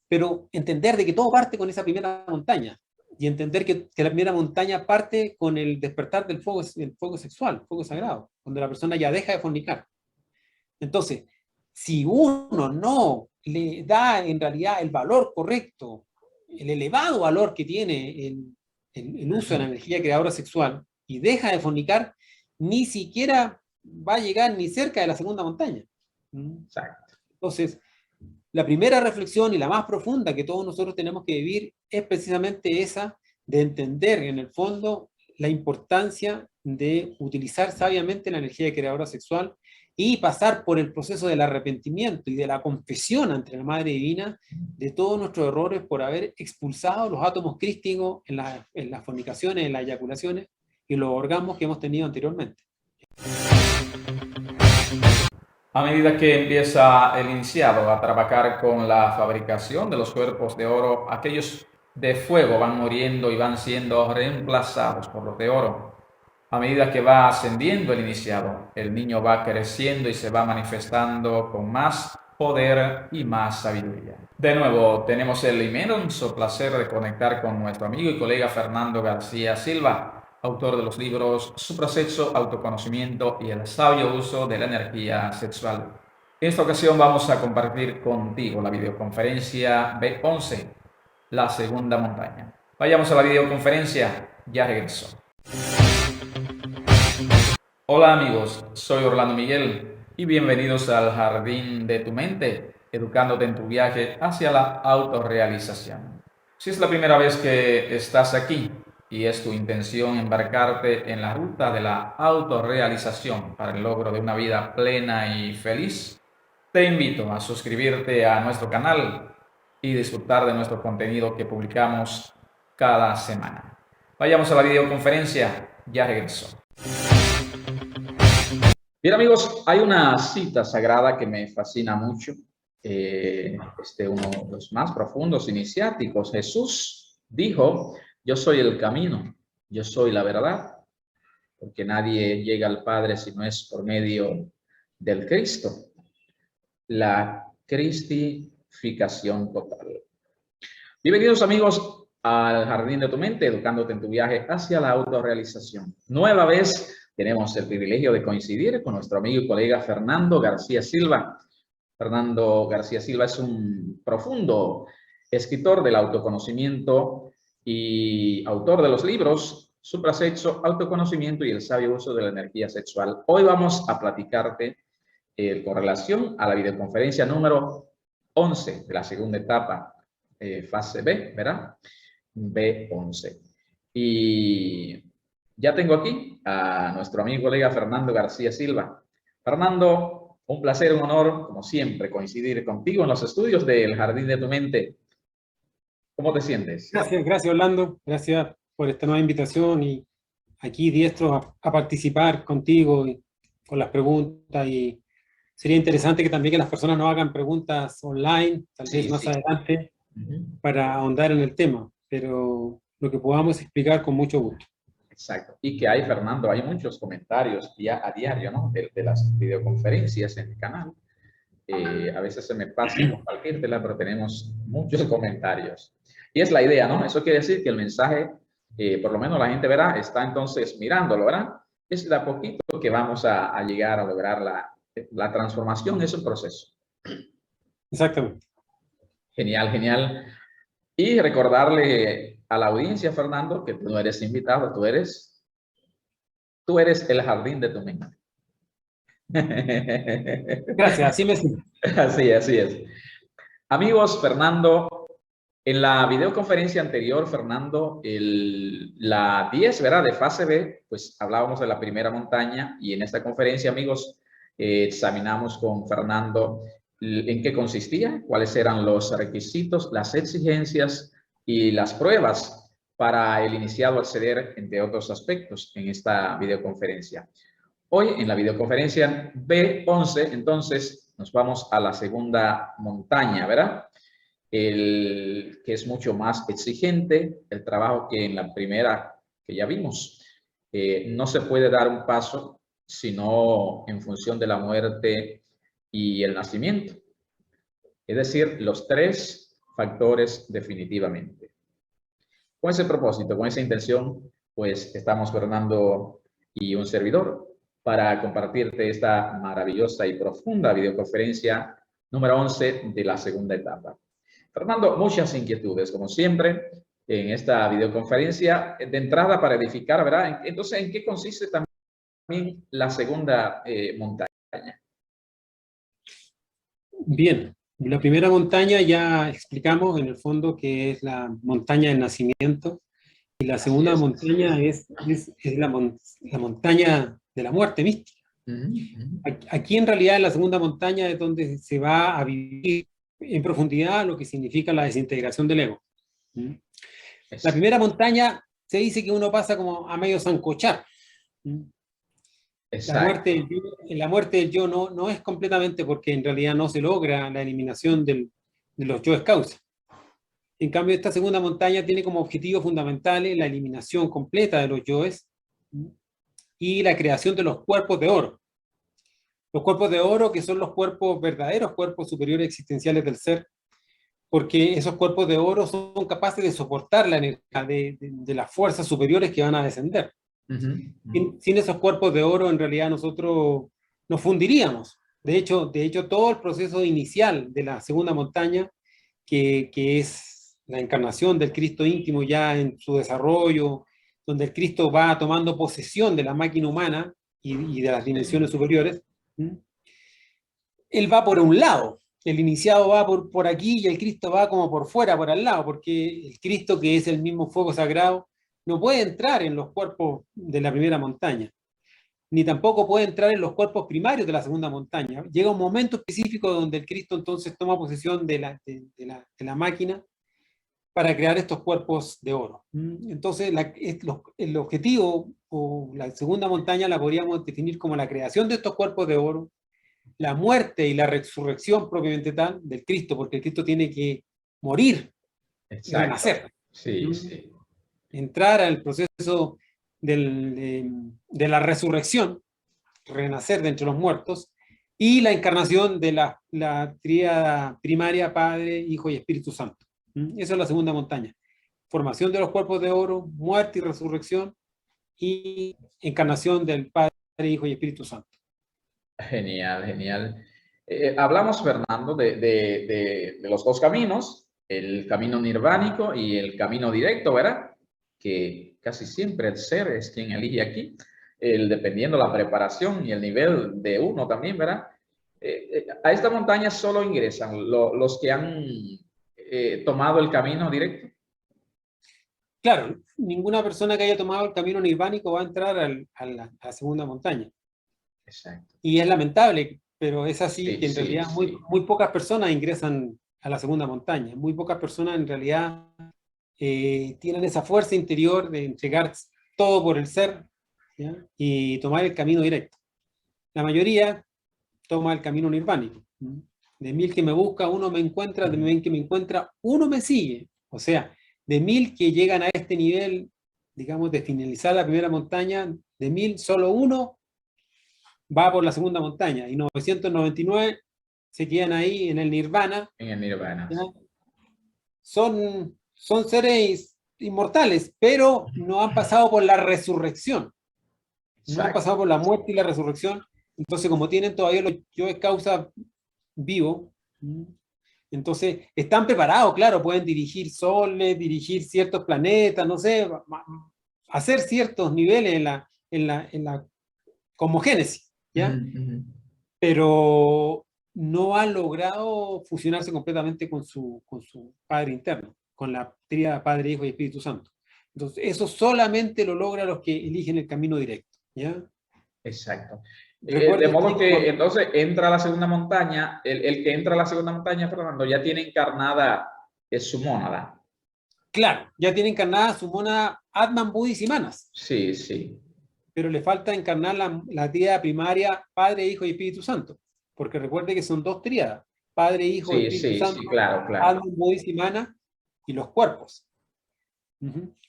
pero entender de que todo parte con esa primera montaña, y entender que la primera montaña parte con el despertar del fuego sexual, el fuego sagrado, cuando la persona ya deja de fornicar. Entonces, si uno no le da en realidad el valor correcto, el elevado valor que tiene el uso de la energía creadora sexual, y deja de fornicar, ni siquiera va a llegar ni cerca de la segunda montaña. Exacto. Entonces, la primera reflexión y la más profunda que todos nosotros tenemos que vivir es precisamente esa de entender en el fondo la importancia de utilizar sabiamente la energía creadora sexual y pasar por el proceso del arrepentimiento y de la confesión ante la Madre Divina de todos nuestros errores por haber expulsado los átomos crísticos en las fornicaciones, en las eyaculaciones y los orgasmos que hemos tenido anteriormente. A medida que empieza el iniciado a trabajar con la fabricación de los cuerpos de oro, aquellos de fuego van muriendo y van siendo reemplazados por los de oro. A medida que va ascendiendo el iniciado, el niño va creciendo y se va manifestando con más poder y más sabiduría. De nuevo, tenemos el inmenso placer de conectar con nuestro amigo y colega Fernando García Silva, autor de los libros Suprasexo, Autoconocimiento y el sabio uso de la energía sexual. En esta ocasión vamos a compartir contigo la videoconferencia B11, la segunda montaña. Vayamos a la videoconferencia, ya regreso. Hola amigos, soy Orlando Miguel y bienvenidos al Jardín de tu Mente, educándote en tu viaje hacia la autorrealización. Si es la primera vez que estás aquí y es tu intención embarcarte en la ruta de la autorrealización para el logro de una vida plena y feliz, te invito a suscribirte a nuestro canal y disfrutar de nuestro contenido que publicamos cada semana. Vayamos a la videoconferencia, ya regreso. Bien amigos, hay una cita sagrada que me fascina mucho, uno de los más profundos iniciáticos. Jesús dijo, yo soy el camino, yo soy la verdad, porque nadie llega al Padre si no es por medio del Cristo. La cristificación total. Bienvenidos amigos al Jardín de tu Mente, educándote en tu viaje hacia la autorrealización. Nueva vez tenemos el privilegio de coincidir con nuestro amigo y colega Fernando García Silva. Fernando García Silva es un profundo escritor del autoconocimiento y autor de los libros Suprasexo, Autoconocimiento y el sabio uso de la energía sexual. Hoy vamos a platicarte con relación a la videoconferencia número 11 de la segunda etapa, fase B, ¿verdad? B11. Y ya tengo aquí a nuestro amigo y colega Fernando García Silva. Fernando, un placer, un honor, como siempre, coincidir contigo en los estudios del Jardín de tu Mente. ¿Cómo te sientes? Gracias Orlando, gracias por esta nueva invitación y aquí diestros a participar contigo y con las preguntas, y sería interesante que también que las personas nos hagan preguntas online, tal vez más adelante, para ahondar en el tema, pero lo que podamos explicar con mucho gusto. Exacto. Y que hay, Fernando, hay muchos comentarios ya a diario, ¿no? De las videoconferencias en el canal. A veces se me pasa compartírtela, pero tenemos muchos comentarios. Y es la idea, ¿no? Eso quiere decir que el mensaje, por lo menos la gente verá, está entonces mirándolo, ¿verdad? Es de a poquito que vamos a llegar a lograr la transformación, es un proceso. Exactamente. Genial, genial. Y recordarle a la audiencia, Fernando, que tú no eres invitado, tú eres el jardín de tu mente. Gracias, así me siento. Así es. Amigos, Fernando, en la videoconferencia anterior, Fernando, la 10, ¿verdad? De fase B, pues hablábamos de la primera montaña, y en esta conferencia, amigos, examinamos con Fernando en qué consistía, cuáles eran los requisitos, las exigencias y las pruebas para el iniciado acceder, entre otros aspectos, en esta videoconferencia. Hoy, en la videoconferencia B11, entonces, nos vamos a la segunda montaña, ¿verdad? Que es mucho más exigente, el trabajo que en la primera que ya vimos. No se puede dar un paso sino en función de la muerte y el nacimiento. Es decir, los tres factores definitivamente. Con ese propósito, con esa intención, pues estamos Fernando y un servidor para compartirte esta maravillosa y profunda videoconferencia número 11 de la segunda etapa. Fernando, muchas inquietudes, como siempre, en esta videoconferencia de entrada para edificar, ¿verdad? Entonces, ¿en qué consiste también la segunda montaña? Bien, la primera montaña ya explicamos en el fondo que es la montaña del nacimiento, y la segunda montaña es la montaña de la muerte mística. Aquí en realidad en la segunda montaña es donde se va a vivir en profundidad lo que significa la desintegración del ego. La primera montaña se dice que uno pasa como a medio sancochar. La muerte del yo no es completamente, porque en realidad no se logra la eliminación de los yoes causa. En cambio, esta segunda montaña tiene como objetivos fundamentales la eliminación completa de los yoes y la creación de los cuerpos de oro. Los cuerpos de oro, que son los cuerpos verdaderos, cuerpos superiores existenciales del ser, porque esos cuerpos de oro son capaces de soportar la energía de las fuerzas superiores que van a descender. Sin esos cuerpos de oro, en realidad nosotros nos fundiríamos. De hecho, todo el proceso inicial de la segunda montaña, que es la encarnación del Cristo íntimo ya en su desarrollo, donde el Cristo va tomando posesión de la máquina humana y de las dimensiones superiores, él va por un lado. El iniciado va por aquí y el Cristo va como por fuera, por al lado, porque el Cristo, que es el mismo fuego sagrado, no puede entrar en los cuerpos de la primera montaña, ni tampoco puede entrar en los cuerpos primarios de la segunda montaña. Llega un momento específico donde el Cristo entonces toma posesión de la máquina para crear estos cuerpos de oro. Entonces el objetivo o la segunda montaña la podríamos definir como la creación de estos cuerpos de oro, la muerte y la resurrección propiamente tal del Cristo, porque el Cristo tiene que morir y renacer. Sí, sí. Entrar al proceso de la resurrección, renacer de entre los muertos, y la encarnación de la tríada primaria, Padre, Hijo y Espíritu Santo. Esa es la segunda montaña. Formación de los cuerpos de oro, muerte y resurrección, y encarnación del Padre, Hijo y Espíritu Santo. Genial, genial. Hablamos, Fernando, de los dos caminos, el camino nirvánico y el camino directo, ¿verdad? Que casi siempre el ser es quien elige aquí, dependiendo la preparación y el nivel de uno también, ¿verdad? A esta montaña solo ingresan los que han tomado el camino directo. Claro, ninguna persona que haya tomado el camino nirvánico va a entrar a la segunda montaña. Exacto. Y es lamentable, pero es así, Sí, que en realidad muy pocas personas ingresan a la segunda montaña. Muy pocas personas en realidad tienen esa fuerza interior de entregar todo por el ser, ¿ya? Y tomar el camino directo. La mayoría toma el camino nirvánico. De 1000 que me busca, uno me encuentra, de 1000 que me encuentra, uno me sigue. O sea, de 1000 que llegan a este nivel, digamos, de finalizar la primera montaña, de 1000, solo uno va por la segunda montaña, y 999 se quedan ahí en el nirvana. En el nirvana. Son seres inmortales, pero no han pasado por la resurrección. No han pasado por la muerte y la resurrección. Entonces, como tienen todavía los yoes causa vivo, entonces están preparados, claro, pueden dirigir soles, dirigir ciertos planetas, no sé, hacer ciertos niveles en la cosmogénesis, ¿ya? Pero no han logrado fusionarse completamente con su padre interno, con la tríada Padre, Hijo y Espíritu Santo. Entonces, eso solamente lo logra los que eligen el camino directo, ¿ya? Exacto. De modo que entonces entra a la segunda montaña, el que entra a la segunda montaña, Fernando, ya tiene encarnada su mónada. Claro, ya tiene encarnada su mónada Atman, Budis y Manas. Sí, sí. Pero le falta encarnar la tríada primaria Padre, Hijo y Espíritu Santo. Porque recuerde que son dos tríadas: Padre, Hijo y Espíritu Santo, sí, claro. Atman, Budis y Manas, y los cuerpos.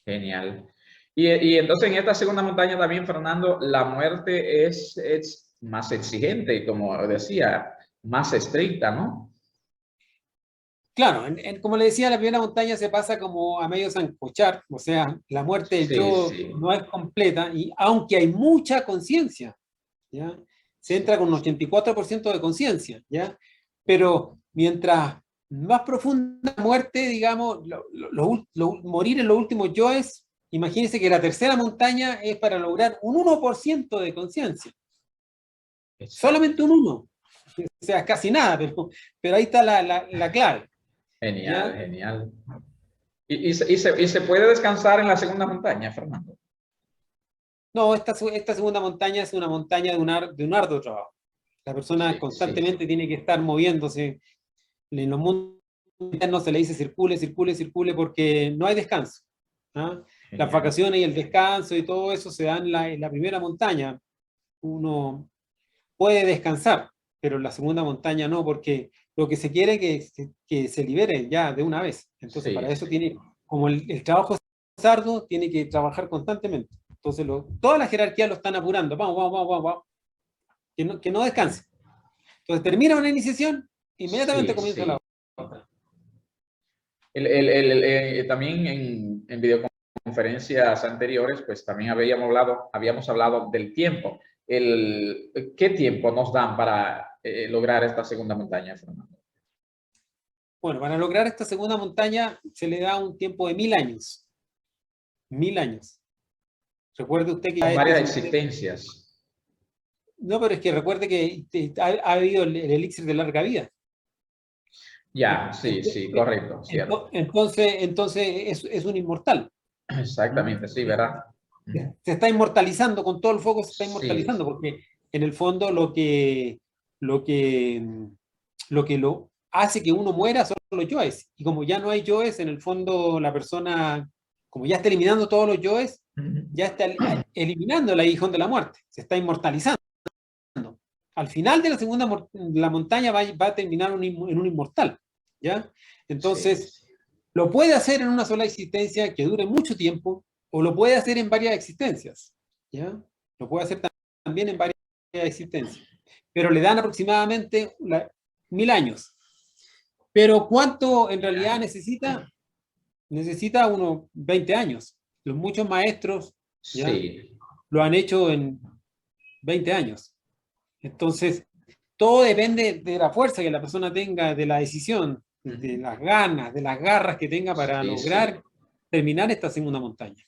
Genial. Y entonces en esta segunda montaña también, Fernando, la muerte es más exigente y, como decía, más estricta, ¿no? Claro, como le decía, la primera montaña se pasa como a medio sancochar, o sea, la muerte del Sí, yo sí, no es completa, y aunque hay mucha conciencia, ¿ya? Se entra sí, con un 84% de conciencia, ¿ya? Pero mientras más profunda la muerte, digamos, morir en los últimos yoes, imagínense que la tercera montaña es para lograr un 1% de conciencia, exacto. solamente un 1, o sea, casi nada, pero ahí está la clave, Genial, ¿ya? genial. ¿Y se puede descansar en la segunda montaña, Fernando? No, esta segunda montaña es una montaña de un arduo trabajo. La persona Sí, sí. constantemente tiene que estar moviéndose. En los mundos no se le dice circule, circule, circule, porque no hay descanso. ¿Ah? Las Genial. vacaciones y el descanso y todo eso se dan en la primera montaña. Uno puede descansar, pero en la segunda montaña no, porque lo que se quiere es que se libere ya de una vez. Entonces, Sí, para eso sí. tiene, como el trabajo es arduo, tiene que trabajar constantemente. Entonces, toda la jerarquía lo están apurando. Vamos, vamos, vamos, vamos, vamos. Que no descanse. Entonces, termina una iniciación, inmediatamente Sí, comienza la sí. otra. También en videoconferencias anteriores, pues también habíamos hablado del tiempo. ¿Qué tiempo nos dan para lograr esta segunda montaña, Fernando? Bueno, para lograr esta segunda montaña se le da un tiempo de 1000 años. 1000 años. Recuerde usted que Son ya este varias es un... existencias. No, pero es que recuerde que ha habido el elixir de larga vida. Ya, sí, sí, correcto, cierto. Entonces es un inmortal. ¿Mm? Exactamente, sí, ¿verdad? Ujú. Se está inmortalizando, con todo el fuego se está Sí, inmortalizando, porque en el fondo lo que, lo hace que uno muera son los yoes. Y como ya no hay yoes, en el fondo la persona, como ya está eliminando todos los yoes, ya está eliminando el aguijón de la muerte, se está inmortalizando. Al final de la segunda la montaña va a terminar en un inmortal, ¿ya? sí, Entonces, sí. lo puede hacer en una sola existencia que dure mucho tiempo, o lo puede hacer en varias existencias, ¿ya? Lo puede hacer también en varias existencias, pero le dan aproximadamente 1000 años. Pero ¿cuánto en realidad necesita? Necesita unos 20 años. Los muchos maestros, ¿ya? Sí. Lo han hecho en 20 años. Entonces, todo depende de la fuerza que la persona tenga, de la decisión, de Ujú. las ganas, de las garras que tenga para Sí, sí. lograr terminar esta segunda montaña.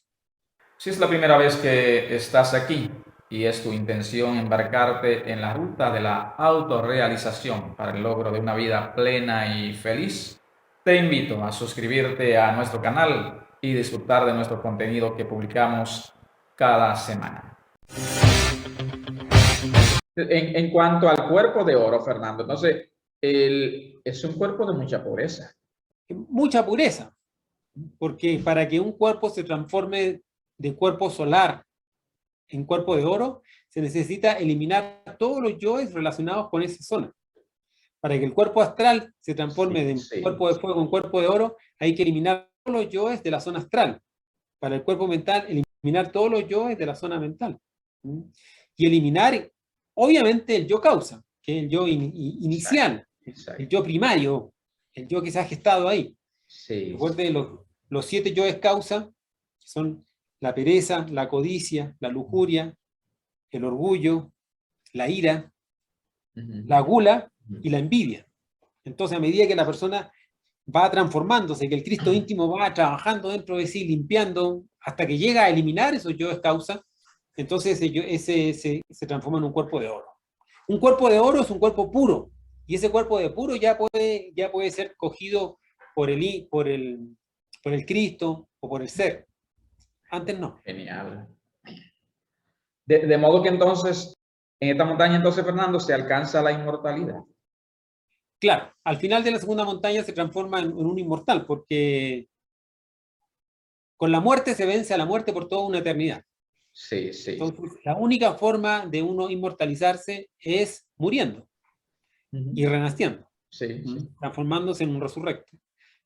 Si es la primera vez que estás aquí y es tu intención embarcarte en la ruta de la autorrealización para el logro de una vida plena y feliz, te invito a suscribirte a nuestro canal y disfrutar de nuestro contenido que publicamos cada semana. En cuanto al cuerpo de oro, Fernando, entonces, es un cuerpo de mucha pureza. Mucha pureza, porque para que un cuerpo se transforme de cuerpo solar en cuerpo de oro, se necesita eliminar todos los yoes relacionados con esa zona. Para que el cuerpo astral se transforme Sí, de sí, cuerpo de fuego en cuerpo de oro, hay que eliminar todos los yoes de la zona astral. Para el cuerpo mental, eliminar todos los yoes de la zona mental. ¿Mm? Y eliminar, obviamente, el yo causa, que es el yo exacto, inicial, el exacto. yo primario, el yo que se ha gestado ahí. Sí, Recuerde los 7 yoes causa, que son la pereza, la codicia, la lujuria, el orgullo, la ira, la ujú, gula ujú. y la envidia. Entonces, a medida que la persona va transformándose, que el Cristo íntimo va trabajando dentro de sí, limpiando, hasta que llega a eliminar esos yoes causa, entonces ese se transforma en un cuerpo de oro. Un cuerpo de oro es un cuerpo puro, y ese cuerpo de puro ya puede ser cogido por el Cristo o por el ser. Antes no. Genial. De modo que entonces, en esta montaña, entonces, Fernando, se alcanza la inmortalidad. Claro, al final de la segunda montaña se transforma en un inmortal, porque con la muerte se vence a la muerte por toda una eternidad. Sí, sí. Entonces, la única forma de uno inmortalizarse es muriendo y Ujú. renaciendo, Sí, sí. transformándose en un resurrecto.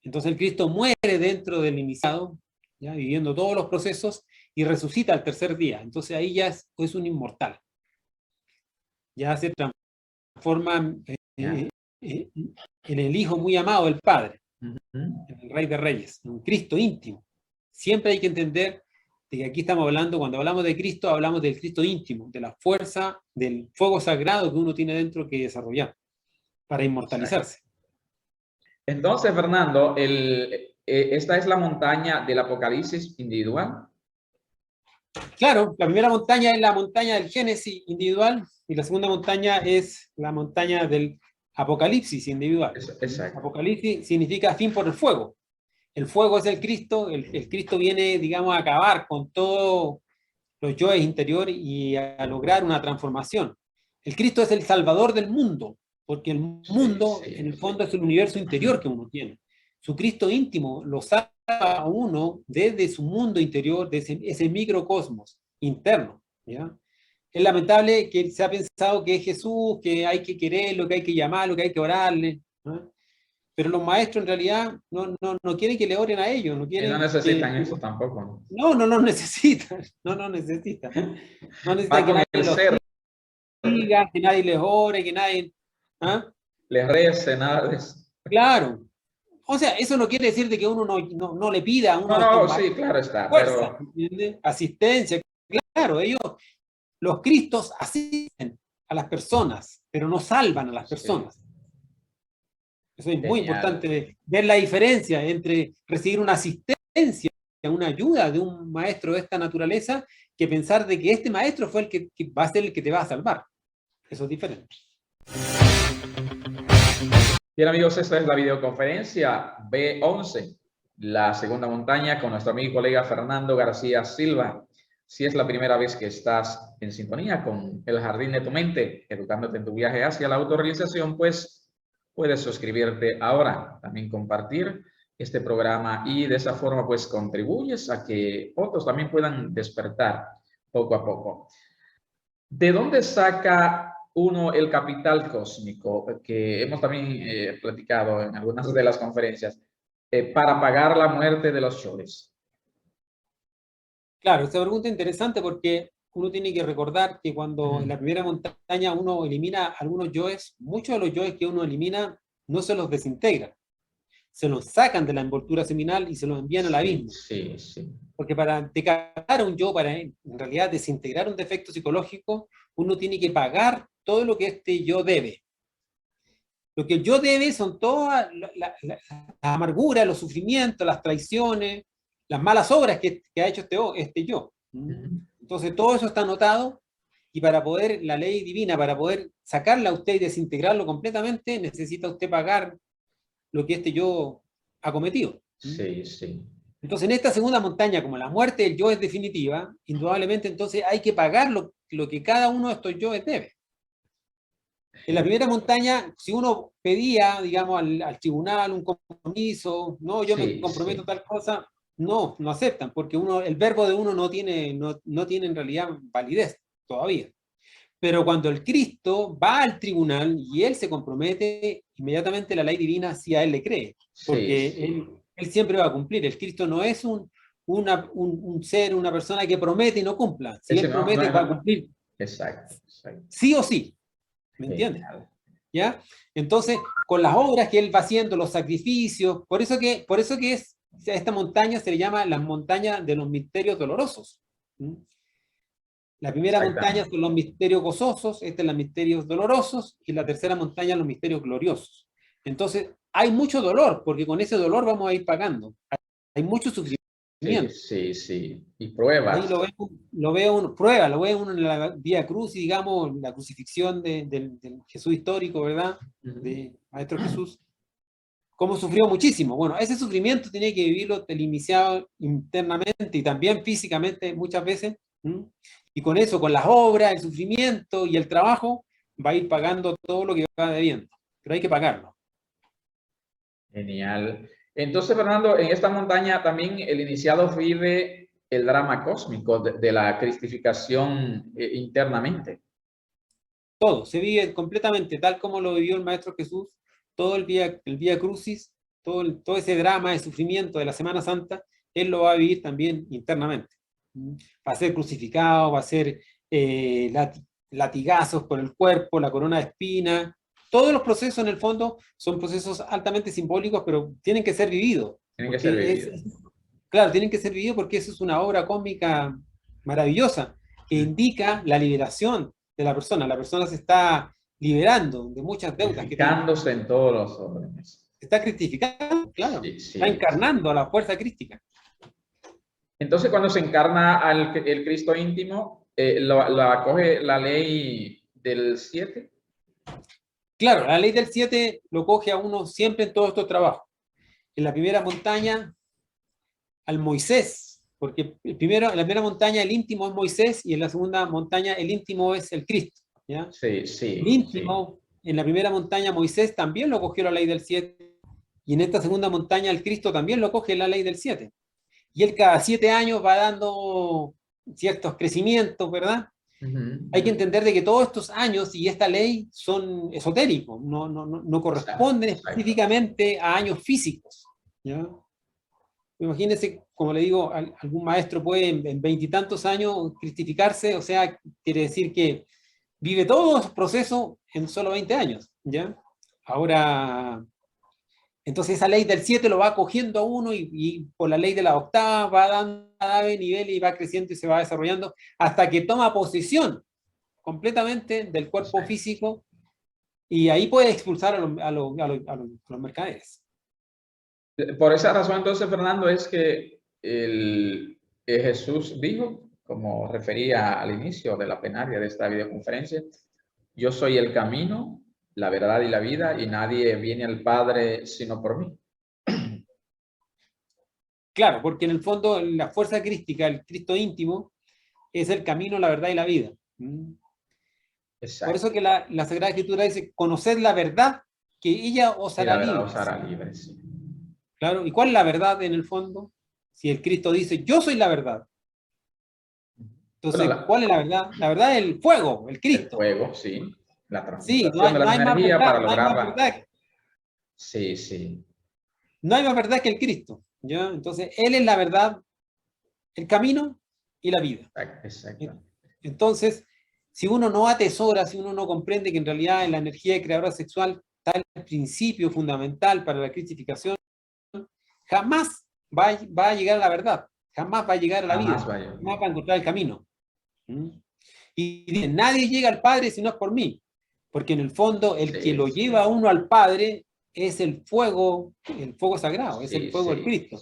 Entonces el Cristo muere dentro del iniciado, ¿ya? Viviendo todos los procesos, y resucita al tercer día. Entonces ahí ya es un inmortal. Ya se transforma Ya. en el Hijo muy amado del Padre. en el Rey de Reyes, en un Cristo íntimo. Siempre hay que entender de que aquí estamos hablando, cuando hablamos de Cristo, hablamos del Cristo íntimo, de la fuerza, del fuego sagrado que uno tiene dentro que desarrollar para inmortalizarse. Entonces, Fernando, esta es la montaña del Apocalipsis individual. Claro, la primera montaña es la montaña del Génesis individual y la segunda montaña es la montaña del Apocalipsis individual. Exacto. Apocalipsis significa fin por el fuego. El fuego es el Cristo, el Cristo viene, digamos, a acabar con todos los yoes interiores y a lograr una transformación. El Cristo es el salvador del mundo, porque el mundo, en el fondo, es el universo interior que uno tiene. Su Cristo íntimo lo salva a uno desde su mundo interior, de ese microcosmos interno, ¿ya? Es lamentable que se ha pensado que es Jesús, que hay que quererlo, que hay que llamarlo, que hay que orarle, ¿no? Pero los maestros en realidad no quieren que le oren a ellos, no quieren Y no necesitan eso tampoco. no necesitan, no necesitan. No necesitan que nadie los diga, que nadie les ore, que nadie... ¿ah? Les rece, nada de eso. Claro. O sea, eso no quiere decir de que uno no le pida a uno... No, sí, claro está. Fuerza, Pero... ¿entiendes? Asistencia, claro, ellos, los Cristos asisten a las personas, pero no salvan a las personas. Eso es muy importante, ver la diferencia entre recibir una asistencia, una ayuda de un maestro de esta naturaleza, que pensar de que este maestro fue el que va a ser el que te va a salvar. Eso es diferente. Bien, amigos, esta es la videoconferencia B11, la segunda montaña, con nuestro amigo y colega Fernando García Silva. Si es la primera vez que estás en sintonía con El Jardín de tu Mente, educándote en tu viaje hacia la autorrealización, pues puedes suscribirte ahora, también compartir este programa y de esa forma pues contribuyes a que otros también puedan despertar poco a poco. ¿De dónde saca uno el capital cósmico que hemos también platicado en algunas de las conferencias para pagar la muerte de los yoes? Claro, esta pregunta es interesante porque uno tiene que recordar que cuando en la primera montaña uno elimina algunos yoes, muchos de los yoes que uno elimina no se los desintegran, se los sacan de la envoltura seminal y se los envían al abismo. Sí, sí. Porque para decatar a un yo, para en realidad desintegrar un defecto psicológico, uno tiene que pagar todo lo que este yo debe. Lo que el yo debe son todas las amarguras, los sufrimientos, las traiciones, las malas obras que ha hecho este yo. Entonces todo eso está anotado y para poder, la ley divina, para poder sacarla a usted y desintegrarlo completamente, necesita usted pagar lo que este yo ha cometido. Sí, sí. Entonces, en esta segunda montaña, como la muerte del yo es definitiva, indudablemente entonces hay que pagar lo que cada uno de estos yoes debe. En la primera montaña, si uno pedía, digamos, al tribunal un compromiso, no, yo me comprometo a tal cosa, no aceptan, porque el verbo de uno no tiene en realidad validez todavía. Pero cuando el Cristo va al tribunal y él se compromete, inmediatamente la ley divina sí a él le cree, porque él siempre va a cumplir. El Cristo no es un ser, una persona que promete y no cumpla. Si él promete, va a cumplir. Exacto. Sí o sí. ¿Me entiendes? ¿Ya? Entonces, con las obras que él va haciendo, los sacrificios, por eso que esta montaña se le llama la montaña de los misterios dolorosos. La primera montaña son los misterios gozosos, esta es los misterios dolorosos, y la tercera montaña los misterios gloriosos. Entonces, hay mucho dolor, porque con ese dolor vamos a ir pagando. Hay mucho sufrimiento. Sí. Y pruebas. Ahí lo ve uno en la Vía Cruz, y digamos, la crucifixión del Jesús histórico, ¿verdad? De Maestro Jesús. Cómo sufrió muchísimo. Bueno, ese sufrimiento tiene que vivirlo el iniciado internamente y también físicamente muchas veces. Y con eso, con las obras, el sufrimiento y el trabajo, va a ir pagando todo lo que va debiendo. Pero hay que pagarlo. Genial. Entonces, Fernando, en esta montaña también el iniciado vive el drama cósmico de la cristificación internamente. Todo, se vive completamente tal como lo vivió el Maestro Jesús, todo el Vía Crucis, todo ese drama de sufrimiento de la Semana Santa, él lo va a vivir también internamente. Va a ser crucificado, va a ser latigazos por el cuerpo, la corona de espinas, todos los procesos en el fondo son procesos altamente simbólicos, pero tienen que ser vividos. Tienen que ser vividos. Claro, tienen que ser vividos porque eso es una obra cósmica maravillosa que indica la liberación de la persona. La persona se está liberando de muchas deudas que tiene. Cristificándose en todos los órdenes. Se está cristificando, claro. Sí, sí, está encarnando a la fuerza crística. Entonces, cuando se encarna el Cristo íntimo, ¿lo acoge la ley del 7? Claro, la ley del 7 lo coge a uno siempre en todos estos trabajos. En la primera montaña, al Moisés, porque en la primera montaña el íntimo es Moisés y en la segunda montaña el íntimo es el Cristo. ¿Ya? Sí, sí. El íntimo, sí. En la primera montaña Moisés también lo cogió la ley del 7 y en esta segunda montaña el Cristo también lo coge la ley del 7. Y él cada 7 años va dando ciertos crecimientos, ¿verdad? Hay que entender de que todos estos años y esta ley son esotéricos, no corresponden específicamente a años físicos. ¿Ya? Imagínense, como le digo, algún maestro puede en 20 y tantos años cristificarse, o sea, quiere decir que vive todos los procesos en solo 20 años. ¿Ya? Ahora, entonces esa ley del 7 lo va cogiendo a uno y por la ley de la octava va dando cada nivel y va creciendo y se va desarrollando hasta que toma posesión completamente del cuerpo físico y ahí puede expulsar a los mercaderes. Por esa razón, entonces, Fernando, es que Jesús dijo, como refería al inicio de la plenaria de esta videoconferencia, yo soy el camino, la verdad y la vida, y nadie viene al Padre sino por mí. Claro, porque en el fondo la fuerza crística, el Cristo íntimo, es el camino, la verdad y la vida. Exacto. Por eso que la Sagrada Escritura dice, conoced la verdad, que ella os hará libre. Os hará libre, sí. Claro, ¿y cuál es la verdad en el fondo? Si el Cristo dice, yo soy la verdad. Entonces, bueno, ¿cuál es la verdad? La verdad es el fuego, el Cristo. El fuego, sí. La sí, transmutación no hay, de la energía para lograrla. Sí, sí. No hay más verdad que el Cristo. ¿Ya? Entonces, Él es la verdad, el camino y la vida. Exacto. Entonces, si uno no atesora, si uno no comprende que en realidad en la energía creadora sexual está el principio fundamental para la cristificación, jamás va a llegar a la verdad, jamás va a llegar a la vida, jamás va a encontrar el camino. Y dicen, nadie llega al Padre si no es por mí, porque en el fondo el que lo lleva a uno al Padre es el fuego sagrado, es el fuego del Cristo.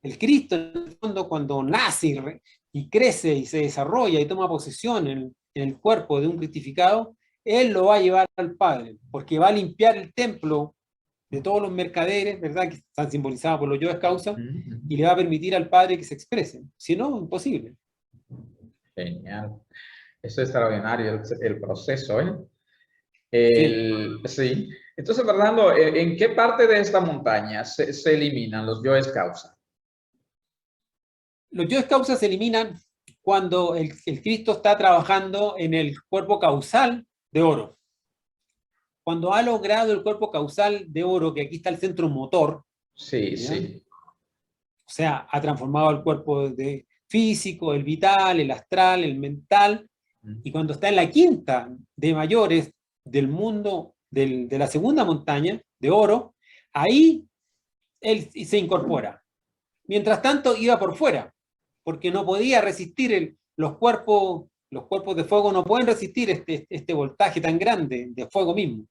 El Cristo, en el fondo, cuando nace y crece y se desarrolla y toma posesión en el cuerpo de un cristificado, Él lo va a llevar al Padre, porque va a limpiar el templo de todos los mercaderes, ¿verdad?, que están simbolizados por los yoes causa, y le va a permitir al Padre que se exprese. Si no, imposible. Genial. Eso es extraordinario, el proceso, ¿eh? Sí. Entonces, Fernando, ¿en qué parte de esta montaña se eliminan los yoes causa? Los yoes causa se eliminan cuando el Cristo está trabajando en el cuerpo causal de oro. Cuando ha logrado el cuerpo causal de oro, que aquí está el centro motor, sí, ¿ya? Sí. O sea, ha transformado el cuerpo físico, el vital, el astral, el mental, y cuando está en la quinta de mayores del mundo, de la segunda montaña de oro, ahí él se incorpora. Mientras tanto iba por fuera, porque no podía resistir los cuerpos de fuego, no pueden resistir este voltaje tan grande de fuego mismo.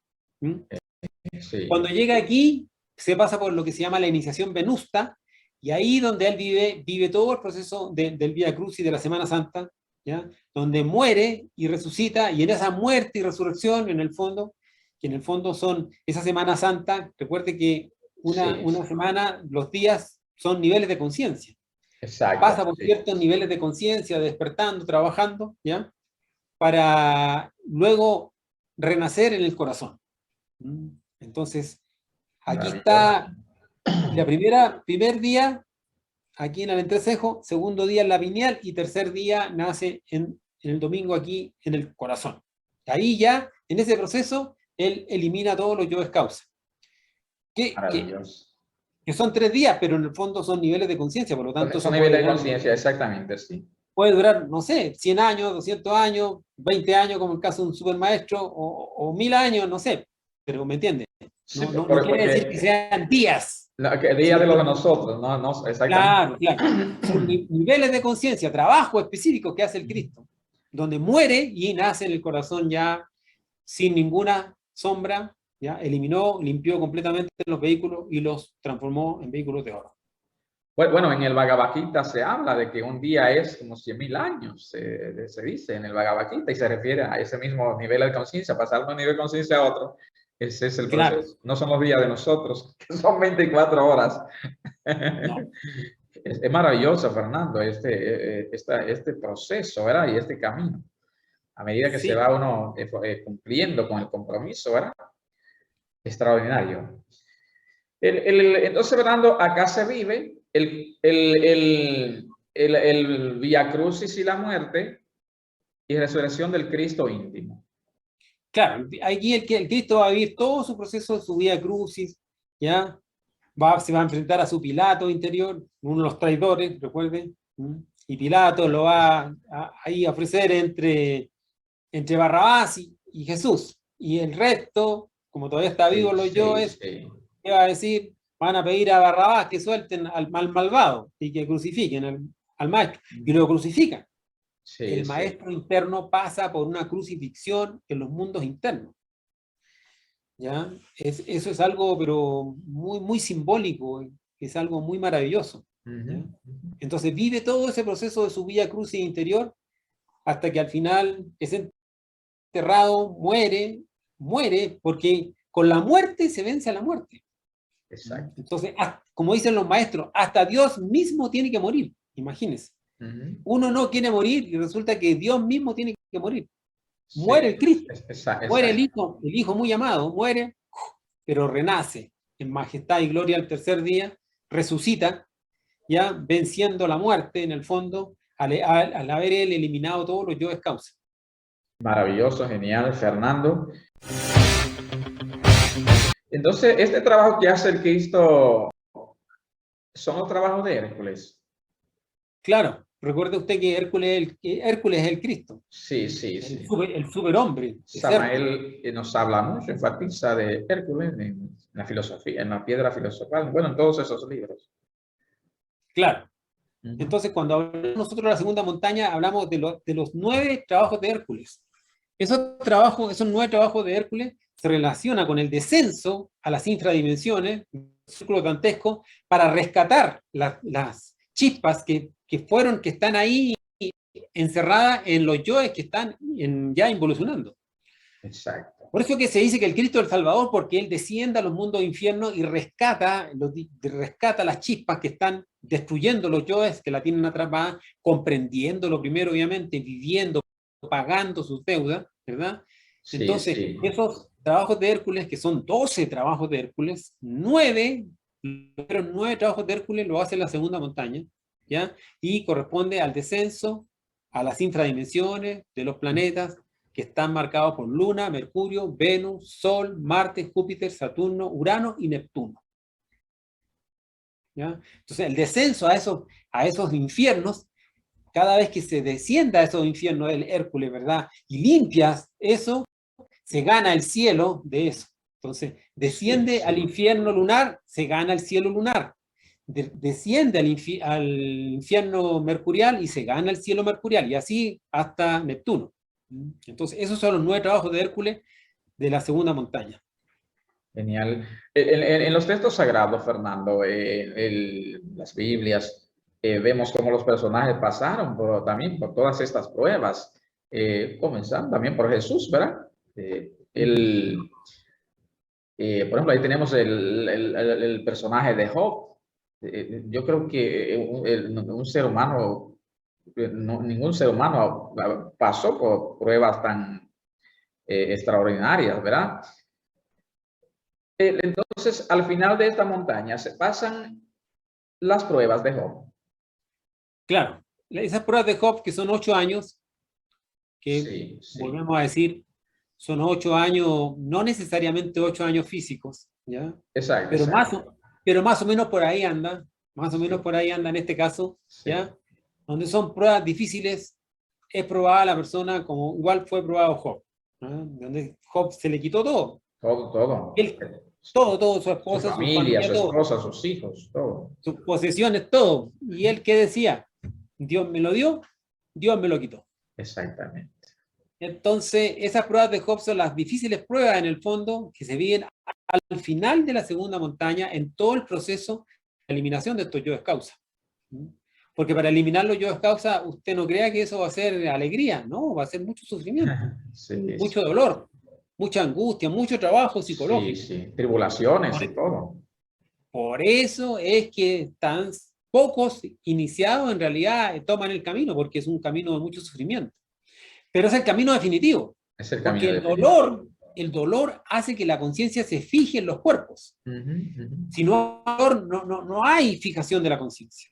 Sí. Cuando llega aquí, se pasa por lo que se llama la iniciación venusta, y ahí donde él vive todo el proceso del Vía Crucis de la Semana Santa, ¿ya? Donde muere y resucita, y en esa muerte y resurrección, en el fondo, que en el fondo son esa Semana Santa, recuerde que una semana, los días son niveles de conciencia. Exacto. Pasa por ciertos niveles de conciencia, despertando, trabajando, ¿ya? Para luego renacer en el corazón. Entonces, aquí está primer día, aquí en el entrecejo, segundo día en la pineal y tercer día nace en el domingo aquí en el corazón. Ahí ya, en ese proceso, él elimina todos los yoes causa. Que son 3 días, pero en el fondo son niveles de conciencia, por lo tanto... Son niveles de conciencia, exactamente, sí. Puede durar, no sé, 100 años, 200 años, 20 años, como el caso de un supermaestro, o 1000 años, no sé. pero ¿me entiendes? Sí, No quiere decir que sean días. que día de los de nosotros, no, exactamente. Claro, claro. Son niveles de conciencia, trabajo específico que hace el Cristo, donde muere y nace en el corazón ya sin ninguna sombra, ya eliminó, limpió completamente los vehículos y los transformó en vehículos de oro. Bueno, en el Bhagavad Gita se habla de que un día es como 100.000 años, se dice en el Bhagavad Gita, y se refiere a ese mismo nivel de conciencia, pasar de un nivel de conciencia a otro. Ese es el Claro. proceso. No son los días de nosotros, que son 24 horas. No. Es maravilloso, Fernando, este proceso, ¿verdad? Y este camino. A medida que se Sí, va uno cumpliendo con el compromiso, ¿verdad? Extraordinario. Entonces, Fernando, acá se vive el Vía Crucis y la muerte y resurrección del Cristo íntimo. claro, aquí el Cristo va a vivir todo su proceso de su vida crucis, ¿ya? Se va a enfrentar a su Pilato interior, uno de los traidores, recuerden, y Pilato lo va ahí a ofrecer entre Barrabás y Jesús, y el resto, como todavía está vivo los yoes, ¿qué va a decir? Van a pedir a Barrabás que suelten al malvado y que crucifiquen al maestro, y lo crucifican. El maestro interno pasa por una crucifixión en los mundos internos. ¿Ya? Eso es algo, pero muy, muy simbólico, es algo muy maravilloso. ¿Ya? Entonces vive todo ese proceso de su vía crucis interior hasta que al final es enterrado, muere, porque con la muerte se vence a la muerte. Exacto. Entonces, como dicen los maestros, hasta Dios mismo tiene que morir, imagínense. Uno no quiere morir y resulta que Dios mismo tiene que morir. Muere el Cristo, muere el hijo muy amado, muere, pero renace en majestad y gloria al tercer día, resucita, ya venciendo la muerte en el fondo, al haber él eliminado todos los yoes causa. Maravilloso, genial, Fernando. Entonces, este trabajo que hace el Cristo son los trabajos de Hércules. Claro, recuerde usted que Hércules es el Cristo. Sí. El superhombre. Samael nos habla mucho, enfatiza de Hércules en la filosofía, en la piedra filosofal, bueno, en todos esos libros. Claro. Entonces, cuando hablamos nosotros de la segunda montaña, hablamos de los 9 trabajos de Hércules. Esos 9 trabajos de Hércules se relacionan con el descenso a las infradimensiones, el círculo dantesco, para rescatar las chispas que están ahí encerradas en los yoes que están ya involucionando. Exacto. Por eso que se dice que el Cristo es el Salvador, porque Él desciende a los mundos de infierno y rescata las chispas que están destruyendo los yoes, que la tienen atrapada, comprendiéndolo primero, obviamente, viviendo, pagando sus deudas, ¿verdad? Entonces, esos trabajos de Hércules, que son 12 trabajos de Hércules, 9 trabajos de Hércules lo hace la segunda montaña, ¿ya? Y corresponde al descenso, a las infradimensiones de los planetas, que están marcados por Luna, Mercurio, Venus, Sol, Marte, Júpiter, Saturno, Urano y Neptuno. ¿Ya? Entonces, el descenso a esos infiernos, cada vez que se descienda a esos infiernos del Hércules, ¿verdad? Y limpias eso, se gana el cielo de eso. Entonces, desciende al infierno lunar, se gana el cielo lunar. Desciende al infierno mercurial y se gana el cielo mercurial. Y así hasta Neptuno. Entonces, esos son los 9 trabajos de Hércules de la segunda montaña. Genial. En los textos sagrados, Fernando, las Biblias, vemos cómo los personajes pasaron también por todas estas pruebas, comenzando también por Jesús, ¿verdad? Por ejemplo, ahí tenemos el personaje de Job. Yo creo que un ser humano, ningún ser humano pasó por pruebas tan extraordinarias, ¿verdad? Entonces, al final de esta montaña se pasan las pruebas de Job. Claro, esas pruebas de Job, que son 8 años, que volvemos a decir, son 8 años, no necesariamente 8 años físicos, ¿ya? Exacto. Pero más o menos por ahí anda, en este caso, ¿ya? Donde son pruebas difíciles, es probada la persona como igual fue probado Job, ¿no? Donde Job se le quitó todo, Todo, todo. Él, todo, su Su esposa, su familia, familia, su todo, esposa, sus hijos, todo. sus posesiones, todo. ¿Y él qué decía? Dios me lo dio, Dios me lo quitó. Exactamente. Entonces, esas pruebas de Job son las difíciles pruebas en el fondo que se viven al final de la segunda montaña en todo el proceso de eliminación de estos yoes causa. Porque para eliminar los yoes causa, usted no crea que eso va a ser alegría, no, va a ser mucho sufrimiento, Sí, mucho sí, dolor, mucha angustia, mucho trabajo sí, psicológico. sí. Tribulaciones Por, y todo. por eso es que tan pocos iniciados en realidad toman el camino, porque es un camino de mucho sufrimiento. Pero es el camino definitivo, Es el porque camino definitivo. el dolor hace que la conciencia se fije en los cuerpos. Ujú, ujú. Si no hay dolor, no hay fijación de la conciencia.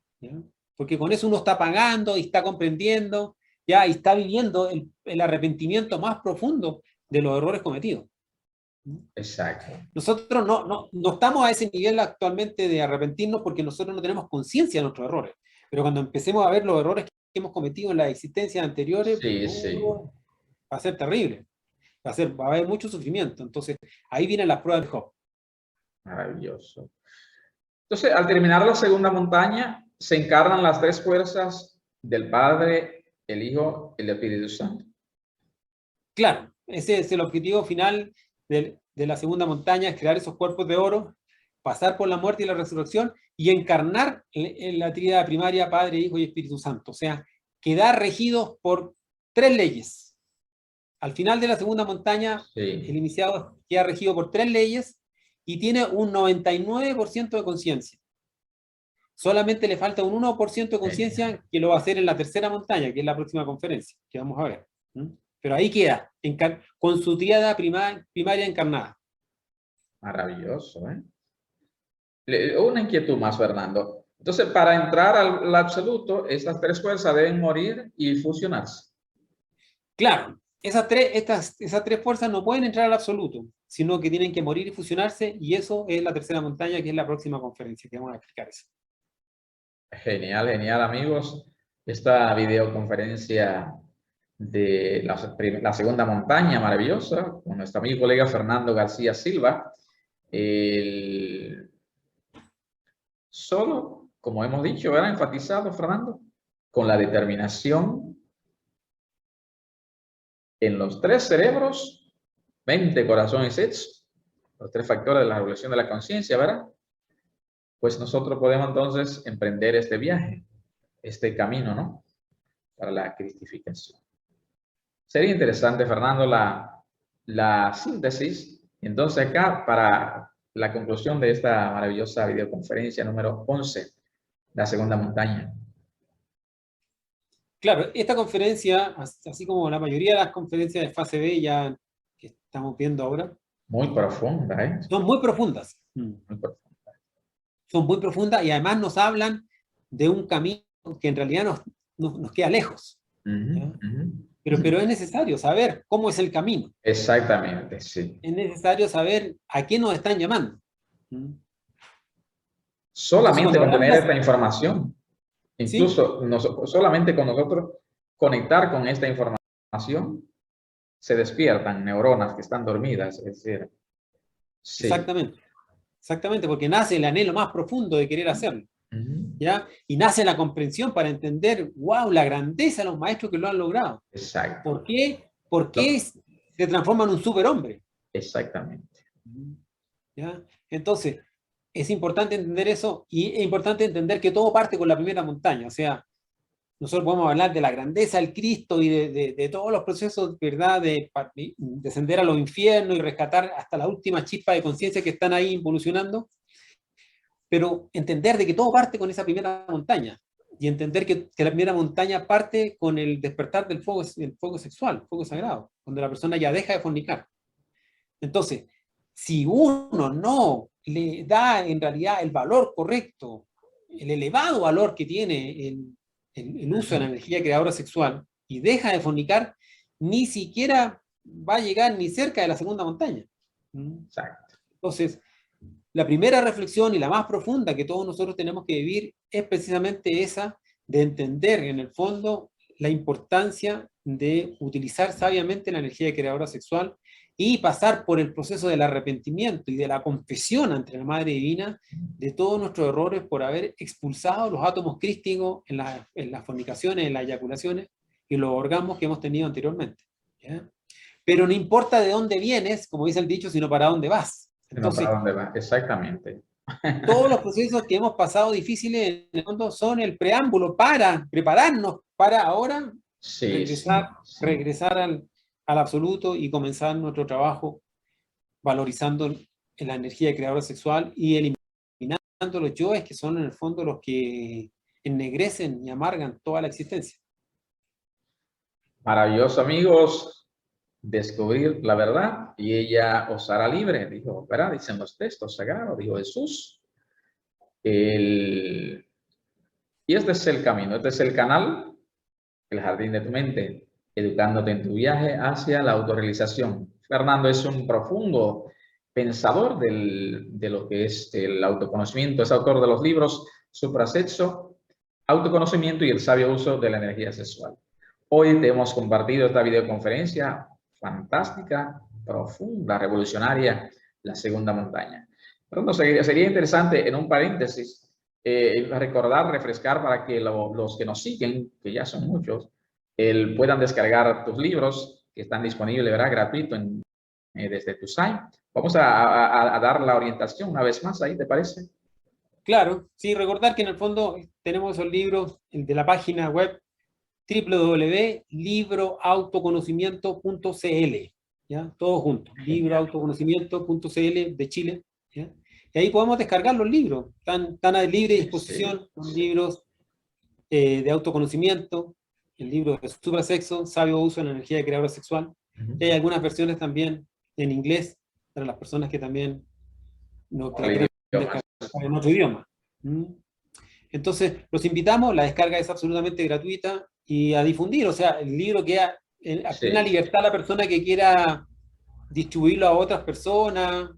Porque con eso uno está pagando y está comprendiendo, ya, y está viviendo el arrepentimiento más profundo de los errores cometidos. Exacto. Nosotros no estamos a ese nivel actualmente de arrepentirnos porque nosotros no tenemos conciencia de nuestros errores. Pero cuando empecemos a ver los errores que hemos cometido en las existencias anteriores, Sí, sí. va a ser terrible. Va a haber mucho sufrimiento. Entonces, ahí vienen las pruebas de Job. Maravilloso. Entonces, al terminar la segunda montaña, se encarnan las tres fuerzas del Padre, el Hijo y el Espíritu Santo. Claro, ese es el objetivo final de la segunda montaña, es crear esos cuerpos de oro, pasar por la muerte y la resurrección y encarnar en la tríada primaria Padre, Hijo y Espíritu Santo. O sea, quedar regidos por tres leyes. Al final de la segunda montaña, el Sí. iniciado queda regido por tres leyes y tiene un 99% de conciencia. Solamente le falta un 1% de Genial. conciencia que lo va a hacer en la tercera montaña, que es la próxima conferencia, que vamos a ver. Pero ahí queda, con su tríada primaria encarnada. Maravilloso, ¿eh? Una inquietud más, Fernando. Entonces, para entrar al absoluto, estas tres fuerzas deben morir y fusionarse. Claro, esas tres fuerzas no pueden entrar al absoluto, sino que tienen que morir y fusionarse, y eso es la tercera montaña, que es la próxima conferencia, que vamos a explicar eso. Genial, genial, amigos. Esta videoconferencia de la segunda montaña maravillosa con nuestro amigo y colega Fernando García Silva. El, solo, como hemos dicho, era enfatizado, Fernando, con la determinación en los tres cerebros, mente, corazón y sexo, los tres factores de la regulación de la conciencia, ¿verdad? Pues nosotros podemos entonces emprender este viaje, este camino, ¿no? Para la cristificación. Sería interesante, Fernando, la síntesis. Entonces, acá, para la conclusión de esta maravillosa videoconferencia número 11, la segunda montaña. Claro, esta conferencia, así como la mayoría de las conferencias de fase B ya que estamos viendo ahora, Muy profunda, ¿eh? son muy profundas. Muy profunda. Son muy profundas y además nos hablan de un camino que en realidad nos queda lejos. Pero es necesario saber cómo es el camino. Exactamente, sí. Es necesario saber a qué nos están llamando. Entonces, Solamente cuando con hablamos tener de esta información, ¿sí? incluso solamente con nosotros conectar con esta información, se despiertan neuronas que están dormidas, es decir, sí. Exactamente. Exactamente, porque nace el anhelo más profundo de querer hacerlo. Ujú. ¿Ya? Y nace la comprensión para entender, wow, la grandeza de los maestros que lo han logrado. Exacto. ¿Por qué? ¿Por qué se transforma en un superhombre? Exactamente. ¿Ya? Entonces, es importante entender eso y es importante entender que todo parte con la primera montaña. O sea, nosotros podemos hablar de la grandeza del Cristo y de todos los procesos, ¿verdad? De descender a los infiernos y rescatar hasta la última chispa de conciencia que están ahí involucionando, pero entender de que todo parte con esa primera montaña y entender que la primera montaña parte con el despertar del fuego sexual, el fuego sagrado, cuando la persona ya deja de fornicar. Entonces, si uno no le da en realidad el valor correcto, el elevado valor que tiene el uso de la energía creadora sexual y deja de fornicar, ni siquiera va a llegar ni cerca de la segunda montaña. Exacto. Entonces, la primera reflexión y la más profunda que todos nosotros tenemos que vivir es precisamente esa de entender en el fondo la importancia de utilizar sabiamente la energía creadora sexual y pasar por el proceso del arrepentimiento y de la confesión ante la Madre Divina de todos nuestros errores por haber expulsado los átomos crísticos en las fornicaciones, en las eyaculaciones y los orgasmos que hemos tenido anteriormente. ¿Ya? Pero no importa de dónde vienes, como dice el dicho, sino para dónde vas. No, Entonces, ¿para dónde va? Exactamente. todos los procesos que hemos pasado difíciles en el fondo son el preámbulo para prepararnos para ahora Sí, sí, regresar, sí. regresar al absoluto y comenzar nuestro trabajo valorizando la energía creadora sexual y eliminando los yoes que son en el fondo los que ennegrecen y amargan toda la existencia. Maravilloso, amigos, descubrir la verdad y ella os hará libre, dijo, ¿verdad? Dicen los textos sagrados, dijo Jesús. El... Y este es el camino, este es el canal, el jardín de tu mente, educándote en tu viaje hacia la autorrealización. Fernando es un profundo pensador de lo que es el autoconocimiento, es autor de los libros Suprasexo, Autoconocimiento y el sabio uso de la energía sexual. Hoy te hemos compartido esta videoconferencia fantástica, profunda, revolucionaria, la segunda montaña. Pronto sería interesante, en un paréntesis, recordar, refrescar para que los que nos siguen, que ya son muchos, puedan descargar tus libros que están disponibles, ¿verdad? Gratuito desde tu site. Vamos a dar la orientación una vez más ahí, ¿te parece? Claro, sí, recordar que en el fondo tenemos esos libros de la página web www.libroautoconocimiento.cl, ¿ya? Todo junto, Genial. libroautoconocimiento.cl de Chile, ¿ya? Y ahí podemos descargar los libros, están a libre Sí, sí, disposición, son sí. libros de autoconocimiento, el libro de Suprasexo, Sabio Uso de la Energía Creadora Sexual, y hay algunas versiones también en inglés para las personas que también no que la El quieren idioma. descargar en otro idioma. ¿Mm? Entonces, los invitamos, la descarga es absolutamente gratuita y a difundir, o sea, el libro queda a plena Sí, sí. libertad la persona que quiera distribuirlo a otras personas,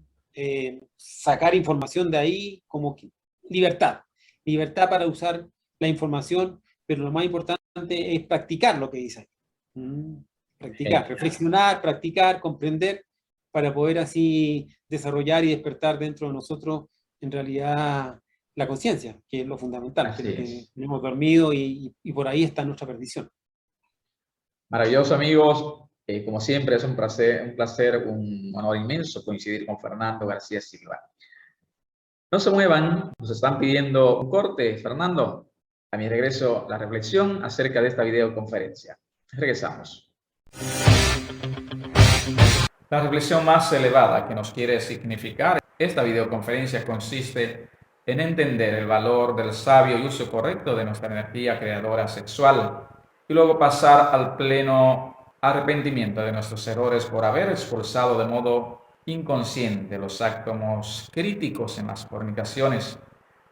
sacar información de ahí, como que libertad, libertad para usar la información, pero lo más importante es practicar lo que dice ahí. Practicar, Genial. reflexionar, practicar, comprender, para poder así desarrollar y despertar dentro de nosotros en realidad la conciencia, que es lo fundamental, que es Así lo que es. tenemos dormido y por ahí está nuestra perdición. Maravilloso, amigos. Como siempre, es un placer, un honor inmenso coincidir con Fernando García Silva. No se muevan, nos están pidiendo un corte, Fernando. A mi regreso, la reflexión acerca de esta videoconferencia. Regresamos. La reflexión más elevada que nos quiere significar esta videoconferencia consiste en entender el valor del sabio y uso correcto de nuestra energía creadora sexual y luego pasar al pleno arrepentimiento de nuestros errores por haber expulsado de modo inconsciente los átomos críticos en las fornicaciones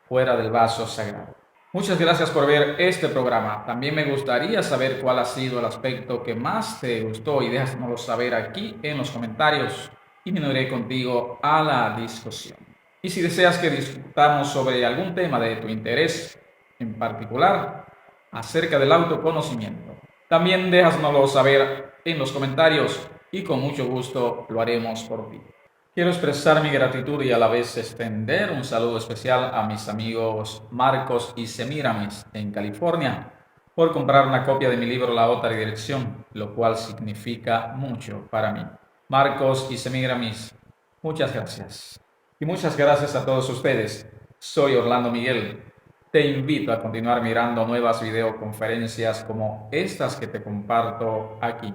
fuera del vaso sagrado. Muchas gracias por ver este programa. También me gustaría saber cuál ha sido el aspecto que más te gustó y déjanoslo saber aquí en los comentarios y me uniré contigo a la discusión. Y si deseas que discutamos sobre algún tema de tu interés en particular acerca del autoconocimiento, también déjanoslo saber en los comentarios y con mucho gusto lo haremos por ti. Quiero expresar mi gratitud y a la vez extender un saludo especial a mis amigos Marcos y Semiramis en California por comprar una copia de mi libro La otra dirección, lo cual significa mucho para mí. Marcos y Semiramis, muchas gracias. Y muchas gracias a todos ustedes. Soy Orlando Miguel. Te invito a continuar mirando nuevas videoconferencias como estas que te comparto aquí.